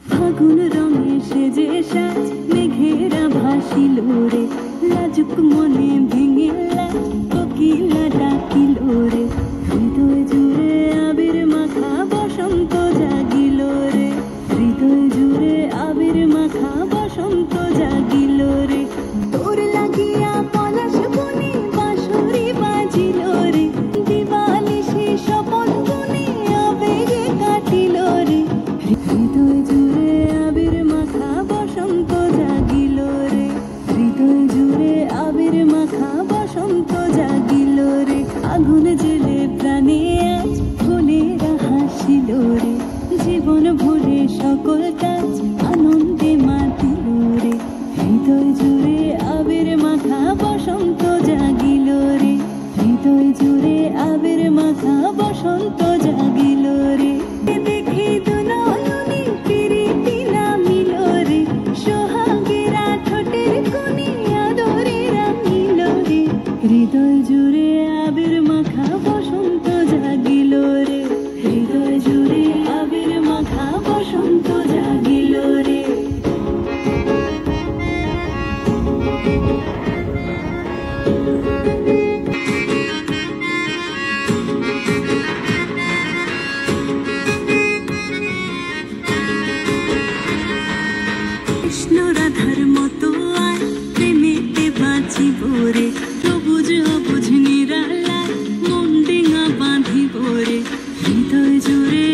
ফাগুন রঙে সেজে সাজ মেঘেরা ভাসিল রে, লাজুক মনে ভেঙে লাজ কোকিলা ডাকিল রে, হৃদয় জুড়ে আবির মাখা বসন্ত জাগিল রে, হৃদয় জুড়ে আবির মাখা বসন্ত জাগিল রে, তোর লাগিয়া পলাশ বনে বাঁশরি বাজিল রে, দিবালি সে স্বপন বনে আবেগে কাটিল রে, হৃদয় জুড়ে আবির মাখা বসন্ত জাগিল রে, হৃদয় জুড়ে আবির মাখা বসন্ত জাগিল রে, আগুন জেলে প্রাণে আজ ফুলেরা হাসিল রে, জীবন ভরে সকল কাজ আনন্দে মাতিল রে, হৃদয় জুড়ে আবির মাখা বসন্ত জাগিল রে, হৃদয় জুড়ে আবির মাখা বসন্ত জাগিল রে, দেখি দুনয়নে প্রীতি নামিল রে, সোহাগেরা ঠোঁটের কোণে আদরে রাঙিল রে, হৃদয় জুড়ে আবির মাখা বসন্ত জাগিল রে, হৃদয় জুড়ে আবির মাখা বসন্ত জাগিল রে। কৃষ্ণ রাধার মতো আর প্রেমেতে বাঁচিব রে, সবুজ অবুঝ নিরালায় মন ডিঙা বাঁধিব রে, হৃদয় জুড়ে